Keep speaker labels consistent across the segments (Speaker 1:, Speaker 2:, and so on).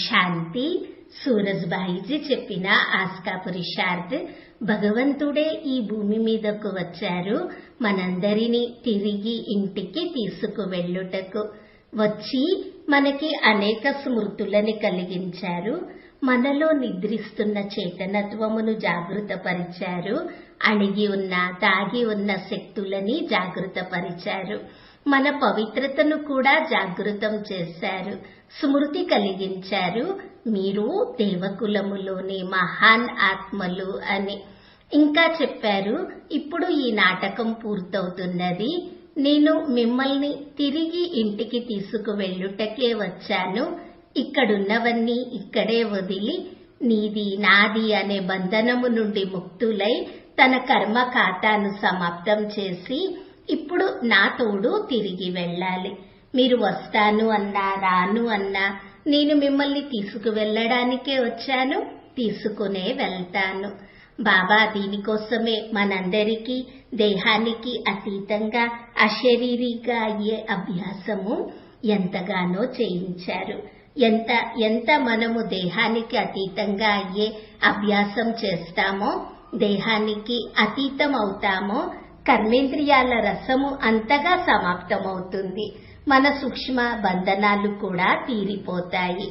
Speaker 1: శాంతి. సూరజ్భాయిజీ చెప్పిన ఆస్కా పురుషార్థ్. భగవంతుడే ఈ భూమి మీదకు వచ్చారు మనందరినీ తిరిగి ఇంటికి తీసుకువెళ్ళుటకు. వచ్చి మనకి అనేక స్మృతులని కలిగించారు. మనలో నిద్రిస్తున్న చేతనత్వమును జాగృతపరిచారు. అణిగి ఉన్న దాగి ఉన్న శక్తులని జాగృతపరిచారు. మన పవిత్రతను కూడా జాగృతం చేశారు. స్మృతి కలిగించారు, మీరు దేవకులములోని మహాన్ ఆత్మలు అని. ఇంకా చెప్పారు, ఇప్పుడు ఈ నాటకం పూర్తవుతున్నది. నేను మిమ్మల్ని తిరిగి ఇంటికి తీసుకువెళ్ళుటకే వచ్చాను. ఇక్కడున్నవన్నీ ఇక్కడే వదిలి నీది నాది అనే బంధనము నుండి ముక్తులై తన కర్మ ఖాతాను సమాప్తం చేసి ఇప్పుడు నా తోడు తిరిగి వెళ్ళాలి. మీరు వస్తాను అన్నా రాను అన్నా నేను మిమ్మల్ని తీసుకువెళ్ళడానికే వచ్చాను, తీసుకునే వెళ్తాను. బాబా దీనికోసమే మనందరికీ దేహానికి అతీతంగా అశరీరిగా అయ్యే అభ్యాసము ఎంతగానో చేయించారు. ఎంత మనము దేహానికి అతీతంగా అయ్యే అభ్యాసం చేస్తామో, దేహానికి అతీతం అవుతామో, కర్మేంద్రియాల రసము అంతగా సమాప్తమవుతుంది. మన సూక్ష్మ బంధనాలు కూడా తీరిపోతాయి.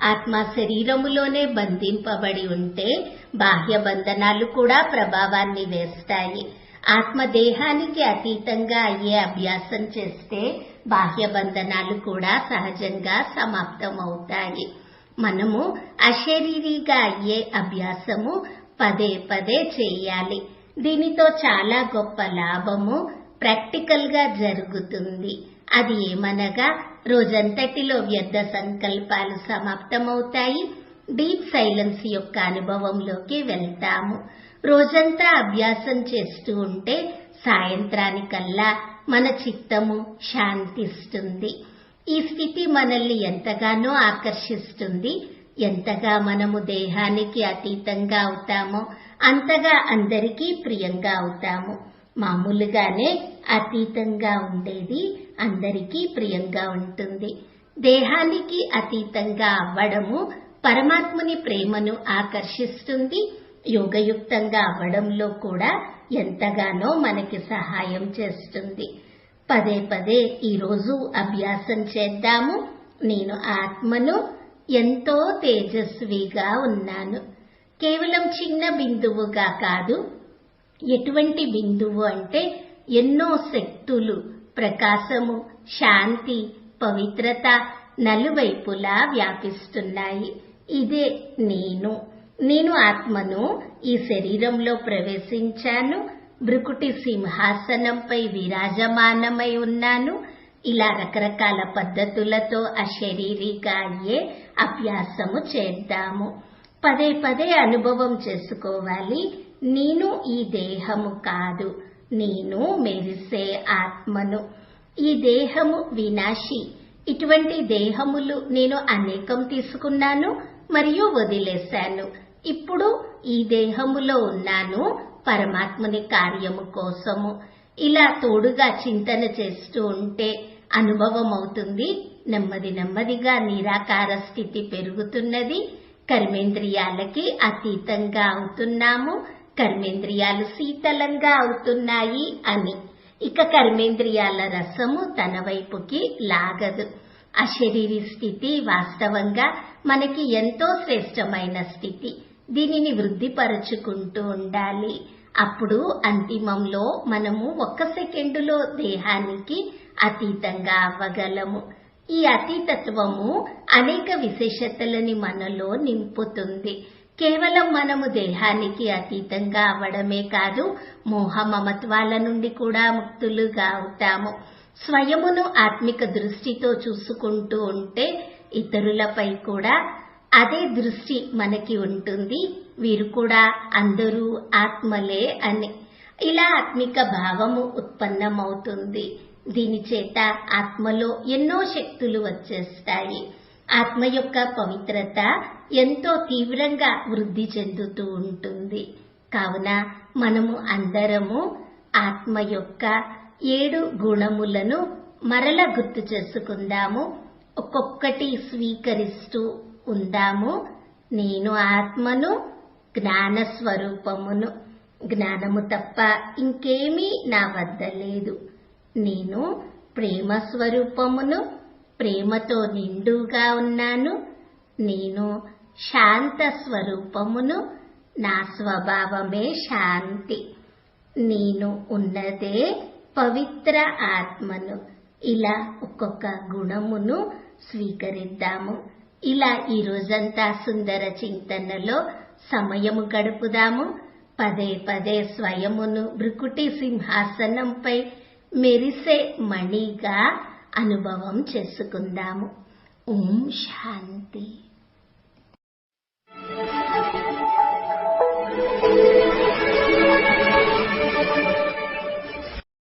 Speaker 1: ఆత్మ శరీరములోనే బంధింపబడి ఉంటే బాహ్య బంధనాలు కూడా ప్రభావాన్ని వేస్తాయి. ఆత్మ దేహానికి అతీతంగా అయ్యే అభ్యాసం చేస్తే బాహ్య బంధనాలు కూడా సహజంగా సమాప్తమవుతాయి. మనము అశరీరిగా అయ్యే అభ్యాసము పదే పదే చేయాలి. దీనితో చాలా గొప్ప లాభము ప్రాక్టికల్ గా జరుగుతుంది. అది ఏమనగా రోజంతటిలో వ్యర్థ సంకల్పాలు సమాప్తమవుతాయి. డీప్ సైలెన్స్ యొక్క అనుభవంలోకి వెళ్తాము. రోజంతా అభ్యాసం చేస్తూ ఉంటే సాయంత్రానికల్లా మన చిత్తము శాంతిస్తుంది. ఈ స్థితి మనల్ని ఎంతగానో ఆకర్షిస్తుంది. ఎంతగా మనము దేహానికి అతీతంగా అవుతామో అంతగా అందరికీ ప్రియంగా అవుతాము. మామూలుగానే అతీతంగా ఉండేది అందరికీ ప్రియంగా ఉంటుంది. దేహానికి అతీతంగా అవ్వడము పరమాత్ముని ప్రేమను ఆకర్షిస్తుంది. యోగయుక్తంగా అవ్వడంలో కూడా ఎంతగానో మనకి సహాయం చేస్తుంది. పదే పదే ఈరోజు అభ్యాసం చేద్దాము. నేను ఆత్మను, ఎంతో తేజస్విగా ఉన్నాను. కేవలం చిన్న బిందువుగా కాదు. ఎటువంటి బిందువు అంటే ఎన్నో శక్తులు, ప్రకాశము, శాంతి, పవిత్రత నలువైపులా వ్యాపిస్తున్నాయి. ఇదే నేను ఆత్మను ఈ శరీరంలో ప్రవేశించాను. భృకుటి సింహాసనంపై విరాజమానమై ఉన్నాను. ఇలా రకరకాల పద్ధతులతో అశరీరిగా అయ్యే అభ్యాసము చేద్దాము. పదే పదే అనుభవం చేసుకోవాలి. నేను ఈ దేహము కాదు, నేను మెరిసే ఆత్మను. ఈ దేహము వినాశి. ఇటువంటి దేహములు నేను అనేకం తీసుకున్నాను మరియు వదిలేశాను. ఇప్పుడు ఈ దేహములో ఉన్నాను పరమాత్ముని కార్యము కోసము. ఇలా తోడుగా చింతన చేస్తూ ఉంటే అనుభవం అవుతుంది. నెమ్మదిగా నిరాకార స్థితి పెరుగుతున్నది. కర్మేంద్రియాలకి అతీతంగా అవుతున్నాము. కర్మేంద్రియాలు శీతలంగా అవుతున్నాయి అని. ఇక కర్మేంద్రియాల రసము తన వైపుకి లాగదు. అశరీరి స్థితి వాస్తవంగా మనకి ఎంతో శ్రేష్టమైన స్థితి. దీనిని వృద్ధిపరుచుకుంటూ ఉండాలి. అప్పుడు అంతిమంలో మనము 1 సెకండులో దేహానికి అతీతంగా అవ్వగలము. ఈ అతీతత్వము అనేక విశేషతలని మనలో నింపుతుంది. కేవలం మనము దేహానికి అతీతంగా అవ్వడమే కాదు, మోహ మమత్వాల నుండి కూడా ముక్తులుగా అవుతాము. స్వయమును ఆత్మిక దృష్టితో చూసుకుంటూ ఉంటే ఇతరులపై కూడా అదే దృష్టి మనకి ఉంటుంది. వీరు కూడా అందరూ ఆత్మలే అని. ఇలా ఆత్మిక భావము ఉత్పన్నమవుతుంది. దీని చేత ఆత్మలో ఎన్నో శక్తులు వచ్చేస్తాయి. ఆత్మ యొక్క పవిత్రత ఎంతో తీవ్రంగా వృద్ధి చెందుతూ ఉంటుంది. కావున మనము అందరము ఆత్మ యొక్క 7 గుణములను మరల గుర్తు చేసుకుందాము. ఒక్కొక్కటి స్వీకరిస్తూ ఉందాము. నేను ఆత్మను, జ్ఞాన స్వరూపమును. జ్ఞానము తప్ప ఇంకేమీ నా వద్ద లేదు. నేను ప్రేమ స్వరూపమును, ప్రేమతో నిండుగా ఉన్నాను. నేను శాంత స్వరూపమును, నా స్వభావమే శాంతి. నేను ఉన్నదే పవిత్ర ఆత్మను. ఇలా ఒక్కొక్క గుణమును స్వీకరిద్దాము. ఇలా ఈ రోజంతా సుందర చింతనలో సమయము గడుపుదాము. పదే పదే స్వయమును భృకుటి సింహాసనంపై మెరిసే మణిగా అనుభవం చేసుకుందాము. ఓం శాంతి.